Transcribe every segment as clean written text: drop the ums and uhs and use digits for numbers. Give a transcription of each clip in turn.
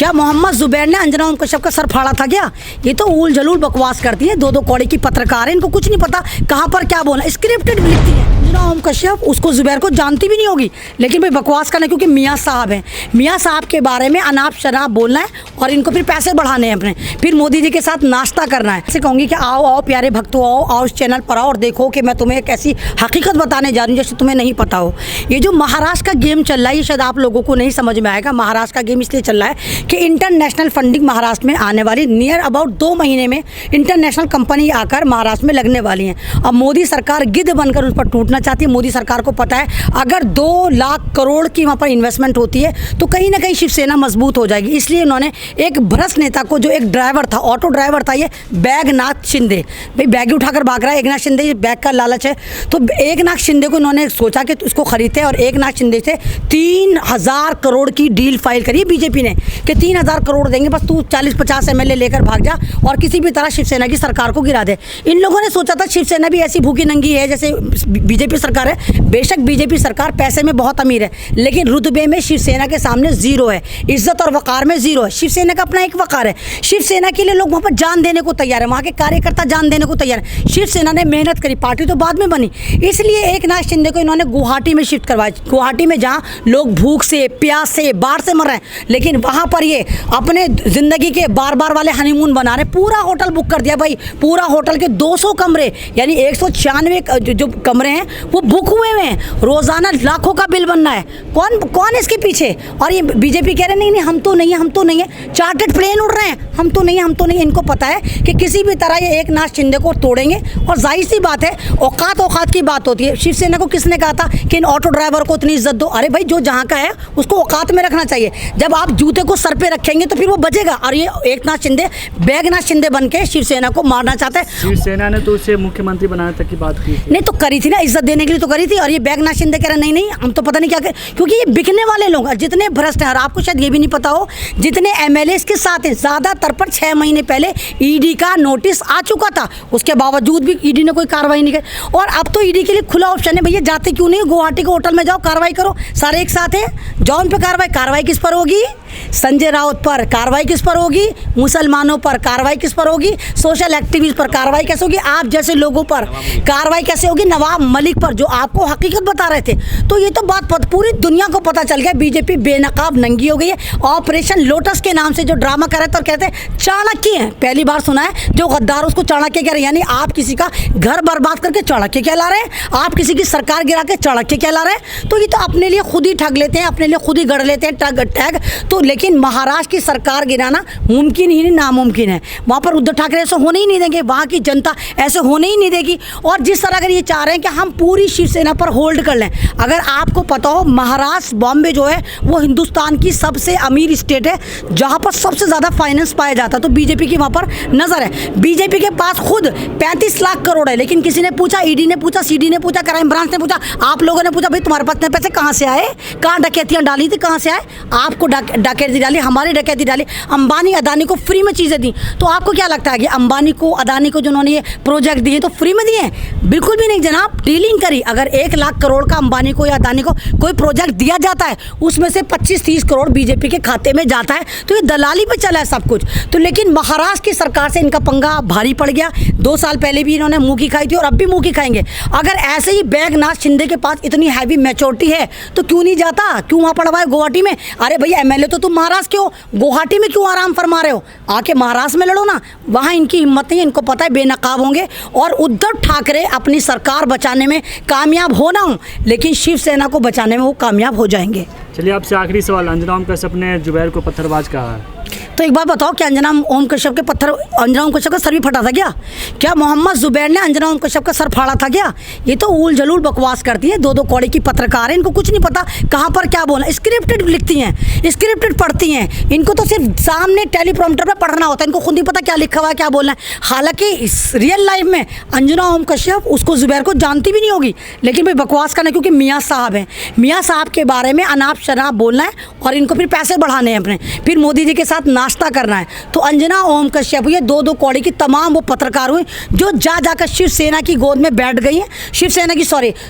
क्या मोहम्मद जुबैर ने अंजना ओम कश्यप का सर फाड़ा था क्या? ये तो ऊल जलूल बकवास करती है, दो कौड़े की पत्रकार है, इनको कुछ नहीं पता कहाँ पर क्या बोलना, स्क्रिप्टेड लिखती है। अंजना ओम कश्यप उसको जुबैर को जानती भी नहीं होगी, लेकिन भाई बकवास करना, क्योंकि मियाँ साहब हैं, मियाँ साहब के बारे में अनाप शनाप बोलना है और इनको फिर पैसे बढ़ाने हैं अपने, फिर मोदी जी के साथ नाश्ता करना है। ऐसे कहूँगी कि आओ आओ प्यारे भक्तों, आओ इस चैनल पर आओ और देखो कि मैं तुम्हें एक ऐसी हकीकत बताने जा रही हूँ जैसे तुम्हें नहीं पता हो। ये जो महाराष्ट्र का गेम चल रहा है, ये शायद आप लोगों को नहीं समझ में आएगा। महाराष्ट्र का गेम इसलिए चल रहा है कि इंटरनेशनल फंडिंग महाराष्ट्र में आने वाली, नियर अबाउट 2 महीने में इंटरनेशनल कंपनी आकर महाराष्ट्र में लगने वाली हैं। अब मोदी सरकार गिद्ध बनकर उस पर टूटना चाहती है। मोदी सरकार को पता है अगर 2 लाख करोड़ की वहाँ पर इन्वेस्टमेंट होती है तो कहीं ना कहीं शिवसेना मजबूत हो जाएगी। इसलिए उन्होंने एक भ्रष्ट नेता को, जो एक ड्राइवर था, ऑटो ड्राइवर था, ये बैगनाथ शिंदे, भाई बैग उठाकर भाग रहा है एकनाथ शिंदे, ये बैग का लालच है, तो एकनाथ शिंदे को इन्होंने सोचा कि उसको खरीदते हैं और एकनाथ शिंदे से 3000 करोड़ की डील फाइल करी बीजेपी ने कि 3000 करोड़ देंगे, बस तू 40-50 एमएलए लेकर भाग जा और किसी भी तरह शिवसेना की सरकार को गिरा दे। इन लोगों ने सोचा था शिवसेना भी ऐसी भूखी नंगी है जैसे बीजेपी सरकार है। बेशक बीजेपी सरकार पैसे में बहुत अमीर है, लेकिन रुतबे में शिवसेना के सामने जीरो है, इज्जत और वकार में जीरो है। शिवसेना का अपना एक वकार है, शिवसेना के लिए लोग वहाँ पर जान देने को तैयार है, वहाँ के कार्यकर्ता जान देने को तैयार है। शिवसेना ने मेहनत करी, पार्टी तो बाद में बनी, इसलिए एकनाथ शिंदे को इन्होंने गुवाहाटी में शिफ्ट करवाया। गुवाहाटी में जहाँ लोग भूख से, प्यास से, बाढ़ से मर रहे हैं, लेकिन वहाँ पर ये अपने ज़िंदगी के बार बार वाले हनीमून बना रहे। पूरा होटल बुक कर दिया भाई, पूरा होटल के 200 कमरे यानी 196 जो कमरे हैं वो बुक हुए हैं, रोज़ाना लाखों का बिल बनना है। कौन इसके पीछे? और ये बीजेपी कह रहे नहीं हम तो नहीं है, हम तो नहीं है, चार्टर्ड प्लेन उड़ रहे हैं, हम तो नहीं है, हम तो नहीं है। इनको पता है कि किसी भी तरह ये एकनाथ शिंदे को तोड़ेंगे और जाहिर सी बात है औकात की बात होती है। शिवसेना को किसने कहा था कि इन ऑटो ड्राइवर को इतनी इज्जत दो? अरे भाई जो जहाँ का है उसको औकात में रखना चाहिए। जब आप जूते को सर पे रखेंगे तो फिर वो बचेगा। और ये एकनाथ शिंदे बैगनाथ शिंदे बन के शिवसेना को मारना चाहते हैं। शिवसेना ने तो उसे मुख्यमंत्री बनाने तक की बात की थी। नहीं तो करी थी ना, इज्जत देने के लिए तो करी थी। और ये बैगनाथ शिंदे कह रहा नहीं हम तो पता नहीं क्या कर, क्योंकि ये बिकने वाले लोग जितने भ्रष्ट हैं, और आपको शायद ये भी नहीं पता हो जितने एमएलए के साथ हैं, ज़्यादातर पर 6 महीने पहले ईडी का नोटिस आ चुका था, उसके बावजूद भी ईडी ने कोई कार्रवाई नहीं की। और अब तो ईडी के लिए खुला ऑप्शन है, भैया जाते क्यों नहीं, गुवाहाटी के होटल में जाओ, कार्रवाई करो, सारे एक साथ हैं, जाओ उन पर कार्रवाई किस पर होगी? संजय राउत पर। कार्रवाई किस पर होगी? मुसलमानों पर। कार्रवाई किस पर होगी? सोशल एक्टिविस्ट पर। कार्रवाई कैसे होगी? आप जैसे लोगों पर। कार्रवाई कैसे होगी? नवाब मलिक पर, जो आपको हकीकत बता रहे थे। तो ये तो बात पूरी दुनिया को पता चल गया, बीजेपी बेनकाब नंगी हो गई है। ऑपरेशन लोटस के नाम से जो ड्रामा कर रहे थे और कहते हैं चाणक्य हैं, पहली बार सुना है जो गद्दार उसको चाणक्य कह रहे हैं। यानी आप किसी का घर बर्बाद करके चाणक्य कहला रहे हैं, आप किसी की सरकार गिरा के चाणक्य कहला रहे हैं। तो ये तो अपने लिए खुद ही ठग लेते हैं, अपने लिए खुद ही गढ़ लेते हैं टैग। तो लेकिन महाराष्ट्र की सरकार गिराना मुमकिन ही नहीं, नामुमकिन है। वहाँ पर उद्धव ठाकरे ऐसे होने ही नहीं देंगे, वहाँ की जनता ऐसे होने ही नहीं देगी। और जिस तरह अगर ये चाह रहे हैं कि हम पूरी शिवसेना पर होल्ड कर लें, अगर आपको पता हो महाराष्ट्र, बॉम्बे जो है वो हिंदुस्तान की सबसे अमीर स्टेट है, जहाँ पर सबसे ज़्यादा फाइनेंस पाया जाता है। तो बीजेपी की वहाँ पर नज़र है। बीजेपी के पास खुद 35 लाख करोड़ है, लेकिन किसी ने पूछा, ईडी ने पूछा, सीडी ने पूछा, क्राइम ब्रांच ने पूछा, आप लोगों ने पूछा भाई तुम्हारे पास इतने पैसे कहाँ से आए, कहाँ डकैतियाँ डाली थी, कहाँ से आए? आपको डकैती डाली, हमारी डकैती डाली, अंबानी अदानी को फ्री में चीज़ें दी। तो आपको क्या लगता है कि अंबानी को, अदानी को जिन्होंने ये प्रोजेक्ट दिए तो फ्री में दिए? बिल्कुल भी नहीं जनाब, डीलिंग करी। अगर 1 लाख करोड़ का अंबानी को या अदानी को कोई प्रोजेक्ट दिया जाता है, उसमें से 25-30 करोड़ बीजेपी के खाते में जाता है। तो ये दलाली पे चला है सब कुछ। तो लेकिन महाराष्ट्र की सरकार से इनका पंगा भारी पड़ गया। 2 साल पहले भी इन्होंने मुँह की खाई थी और अब भी मुँह की खाएंगे। अगर ऐसे ही बैगनाथ शिंदे के पास इतनी हैवी मैच्योरिटी है तो क्यों नहीं जाता, क्यों वहाँ पड़ा हुआ है गुवाहाटी में? अरे भैया एमएलए तो तुम महाराष्ट्र के हो, गुवाहाटी में क्यों आराम फरमा रहे हो? आके महाराष्ट्र में लड़ो ना, वहाँ इनकी हिम्मत नहीं है, इनको पता है बेनकाब होंगे। और उद्धव ठाकरे अपनी सरकार बचाने में कामयाब हो ना हो, लेकिन शिवसेना को बचाने में वो कामयाब हो जाएंगे। चलिए आपसे आखिरी सवाल, अंजना ओम कश्यप ने जुबैर को पत्थरबाज कहा है, तो एक बात बताओ, क्या अंजना ओम कश्यप का सर भी फटा था क्या? क्या मोहम्मद जुबैर ने अंजना ओम कश्यप का सर फाड़ा था क्या? ये तो ऊल जलूल बकवास करती है, दो कौड़े की पत्रकार है, इनको कुछ नहीं पता कहाँ पर क्या बोलना, स्क्रिप्टेड लिखती हैं, स्क्रिप्टेड पढ़ती हैं। इनको तो सिर्फ सामने टेलीप्रॉम्प्टर पर पढ़ना होता है, इनको खुद नहीं पता क्या लिखा हुआ है, क्या बोलना है। हालांकि इस रियल लाइफ में अंजना ओम कश्यप उसको जुबैर को जानती भी नहीं होगी, लेकिन भाई बकवास करना, क्योंकि मियाँ साहब हैं, मियाँ साहब के बारे में अनाप शनाप बोलना है और इनको फिर पैसे बढ़ाने हैं अपने, फिर मोदी जी के साथ वास्ता करना है। तो अंजना ओम कश्यप ये दो कौड़ी की तमाम वो पत्रकार हुए जो जा जाकर शिवसेना की गोद में बैठ गई हैं,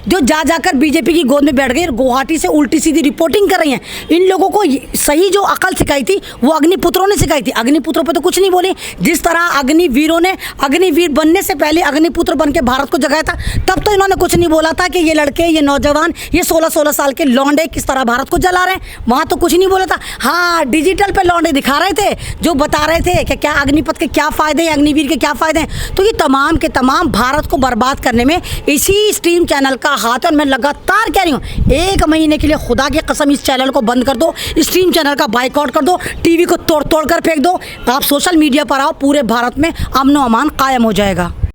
जो जा जाकर बीजेपी की गोद में बैठ गई और गुवाहाटी से उल्टी सीधी रिपोर्टिंग कर रही हैं। इन लोगों को सही जो अकल सिखाई थी वो अग्निपुत्रों ने सिखाई थी। अग्निपुत्रों पे तो कुछ नहीं बोले। जिस तरह अग्निवीरों ने अग्निवीर बनने से पहले अग्निपुत्र बन के भारत को जगाया था, तब तो इन्होंने कुछ नहीं बोला था कि ये लड़के, ये नौजवान, ये 16-16 साल के लौंडे किस तरह भारत को जला रहे हैं। वहाँ तो कुछ नहीं बोला था। हाँ, डिजिटल पे लौंडे दिखा रहे थे जो बता रहे थे कि क्या अग्निपथ के क्या फ़ायदे हैं, अग्निवीर के क्या फ़ायदे हैं। तो ये तमाम के तमाम भारत को बर्बाद करने में इसी स्ट्रीम चैनल का हाथ है। और मैं लगातार कह रही हूँ, 1 महीने के लिए खुदा की कसम इस चैनल को बंद कर दो, स्ट्रीम चैनल का बाइकआउट कर दो, टीवी को तोड़ तोड़ कर फेंक दो। आप सोशल मीडिया पर आओ, पूरे भारत में अमन व अमान कायम हो जाएगा।